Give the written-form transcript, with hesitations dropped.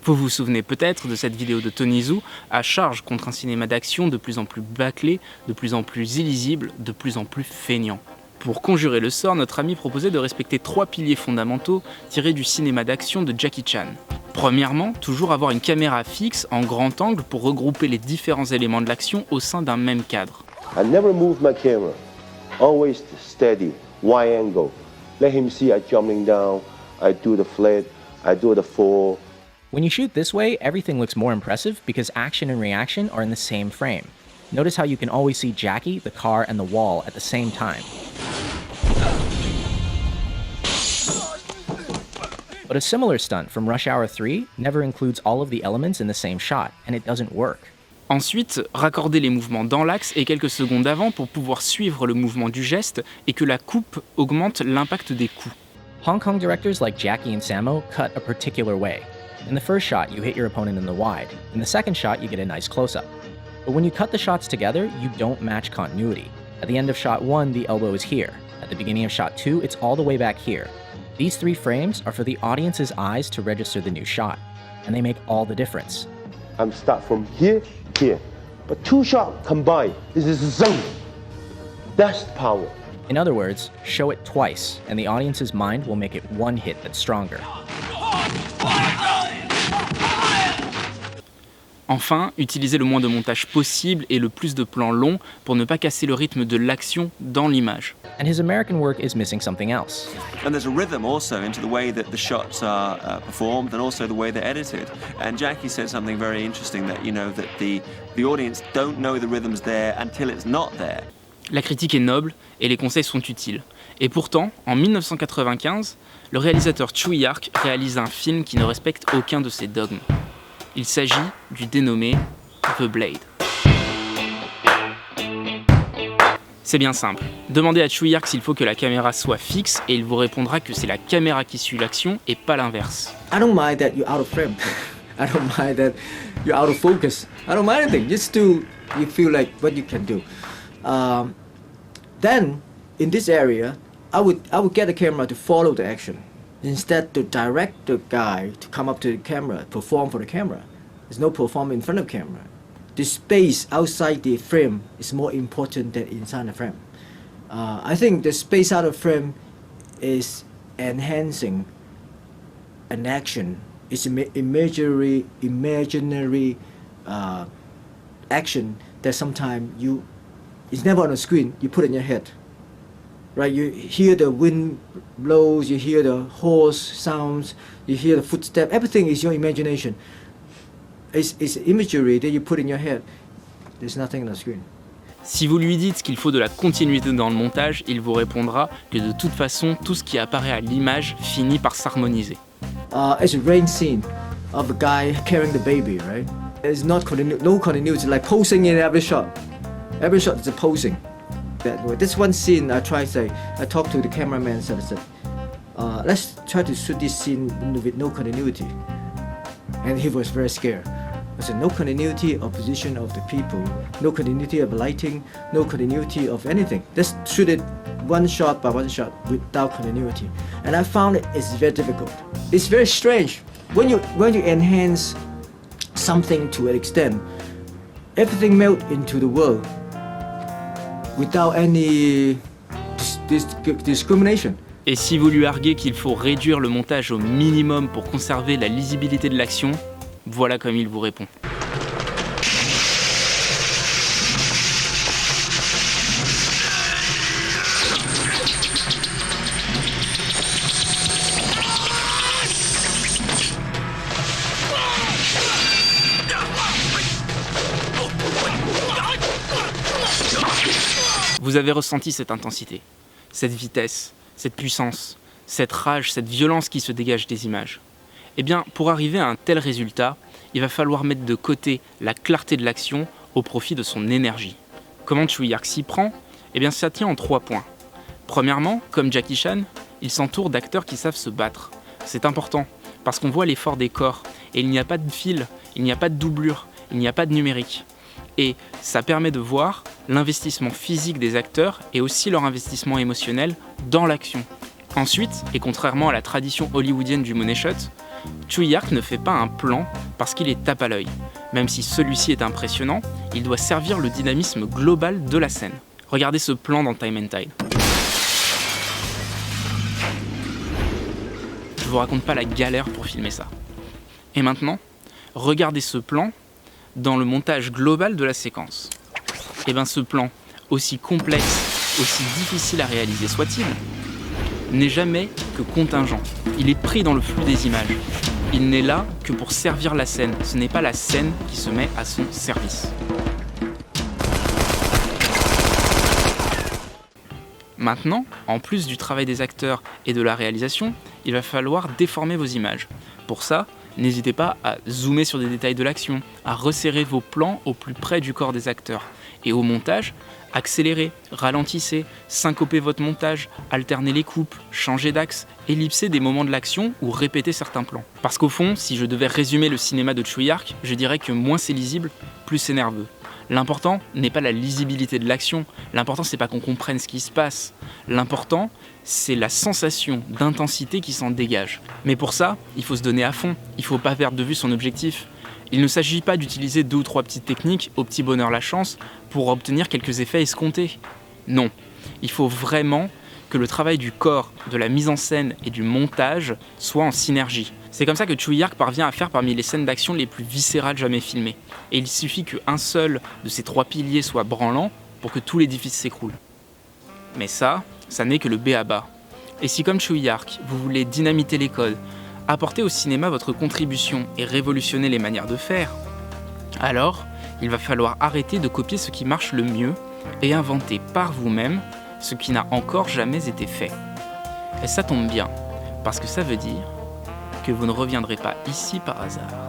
Vous vous souvenez peut-être de cette vidéo de Tony Zhou à charge contre un cinéma d'action de plus en plus bâclé, de plus en plus illisible, de plus en plus feignant. Pour conjurer le sort, notre ami proposait de respecter 3 piliers fondamentaux tirés du cinéma d'action de Jackie Chan. Premièrement, toujours avoir une caméra fixe en grand angle pour regrouper les différents éléments de l'action au sein d'un même cadre. I never move my camera, always steady, wide angle. Let him see I jumping down, I do the flip, I do the fall. When you shoot this way, everything looks more impressive because action and reaction are in the same frame. Notice how you can always see Jackie, the car, and the wall at the same time. But a similar stunt from Rush Hour 3 never includes all of the elements in the same shot, and it doesn't work. Ensuite, raccorder les mouvements dans l'axe et quelques secondes avant pour pouvoir suivre le mouvement du geste et que la coupe augmente l'impact des coups. Hong Kong directors like Jackie and Sammo cut a particular way. In the first shot, you hit your opponent in the wide. In the second shot, you get a nice close-up. But when you cut the shots together, you don't match continuity. At the end of shot 1, the elbow is here. At the beginning of shot 2, it's all the way back here. These 3 frames are for the audience's eyes to register the new shot, and they make all the difference. I'm start from here, here. But 2 shots combined, this is zone. That's power. In other words, show it twice, and the audience's mind will make it one hit that's stronger. Enfin, utiliser le moins de montage possible et le plus de plans longs pour ne pas casser le rythme de l'action dans l'image. And his American work is missing something else. And there's a rhythm also into the way that the shots are performed and also the way they're edited. And Jackie said something very interesting that, that the audience don't know the rhythm's there until it's not there. La critique est noble et les conseils sont utiles. Et pourtant, en 1995, le réalisateur Tsui Hark réalise un film qui ne respecte aucun de ces dogmes. Il s'agit du dénommé The Blade. C'est bien simple. Demandez à Tsui Hark s'il faut que la caméra soit fixe et il vous répondra que c'est la caméra qui suit l'action et pas l'inverse. I don't mind that you're out of frame. I don't mind that you're out of focus. I don't mind anything. Just do you feel like what you can do. Then in this area, I would get the camera to follow the action. Instead to direct the guy to come up to the camera, perform for the camera. There's no perform in front of the camera. The space outside the frame is more important than inside the frame. I think the space out of frame is enhancing an action. It's an imaginary action that sometimes it's never on the screen, you put it in your head. Right, you hear the wind blows, you hear the horse sounds, you hear the footstep, everything is your imagination. It's imagery that you put in your head. There's nothing on the screen. Si vous lui dites qu'il faut de la continuité dans le montage, il vous répondra que de toute façon, tout ce qui apparaît à l'image finit par s'harmoniser. It's a rain scene of a guy carrying the baby, right? There's no continuity, like posing in every shot. Every shot is a posing. This one scene I talked to the cameraman and said, let's try to shoot this scene with no continuity. And he was very scared. I said, no continuity of position of the people, no continuity of lighting, no continuity of anything. Let's shoot it one shot by one shot without continuity. And I found it's very difficult. It's very strange. When you enhance something to an extent, everything melts into the world without any discrimination. Et si vous lui arguez qu'il faut réduire le montage au minimum pour conserver la lisibilité de l'action, voilà comme il vous répond. Vous avez ressenti cette intensité, cette vitesse, cette puissance, cette rage, cette violence qui se dégage des images. Eh bien, pour arriver à un tel résultat, il va falloir mettre de côté la clarté de l'action au profit de son énergie. Comment Tsui Hark s'y prend ? Eh bien, ça tient en 3 points. Premièrement, comme Jackie Chan, il s'entoure d'acteurs qui savent se battre. C'est important, parce qu'on voit l'effort des corps, et il n'y a pas de fil, il n'y a pas de doublure, il n'y a pas de numérique. Et ça permet de voir l'investissement physique des acteurs et aussi leur investissement émotionnel dans l'action. Ensuite, et contrairement à la tradition hollywoodienne du money shot, Tsui-Hark ne fait pas un plan parce qu'il est tape à l'œil. Même si celui-ci est impressionnant, il doit servir le dynamisme global de la scène. Regardez ce plan dans Time and Tide. Je vous raconte pas la galère pour filmer ça. Et maintenant, regardez ce plan dans le montage global de la séquence. Et bien ce plan, aussi complexe, aussi difficile à réaliser soit-il, n'est jamais que contingent. Il est pris dans le flux des images. Il n'est là que pour servir la scène. Ce n'est pas la scène qui se met à son service. Maintenant, en plus du travail des acteurs et de la réalisation, il va falloir déformer vos images. Pour ça, n'hésitez pas à zoomer sur des détails de l'action, à resserrer vos plans au plus près du corps des acteurs. Et au montage, accélérez, ralentissez, syncopez votre montage, alternez les coupes, changez d'axe, ellipsez des moments de l'action ou répétez certains plans. Parce qu'au fond, si je devais résumer le cinéma de Tsui-Hark, je dirais que moins c'est lisible, plus c'est nerveux. L'important n'est pas la lisibilité de l'action, l'important c'est pas qu'on comprenne ce qui se passe. L'important, c'est la sensation d'intensité qui s'en dégage. Mais pour ça, il faut se donner à fond, il faut pas perdre de vue son objectif. Il ne s'agit pas d'utiliser 2 ou 3 petites techniques au petit bonheur la chance pour obtenir quelques effets escomptés. Non, il faut vraiment que le travail du corps, de la mise en scène et du montage soit en synergie. C'est comme ça que Tsui-Hark parvient à faire parmi les scènes d'action les plus viscérales jamais filmées. Et il suffit qu'un seul de ces 3 piliers soit branlant pour que tout l'édifice s'écroule. Mais ça n'est que le b.a.-ba. Et si comme Tsui-Hark, vous voulez dynamiter les codes, apporter au cinéma votre contribution et révolutionner les manières de faire, alors il va falloir arrêter de copier ce qui marche le mieux et inventer par vous-même ce qui n'a encore jamais été fait. Et ça tombe bien, parce que ça veut dire que vous ne reviendrez pas ici par hasard.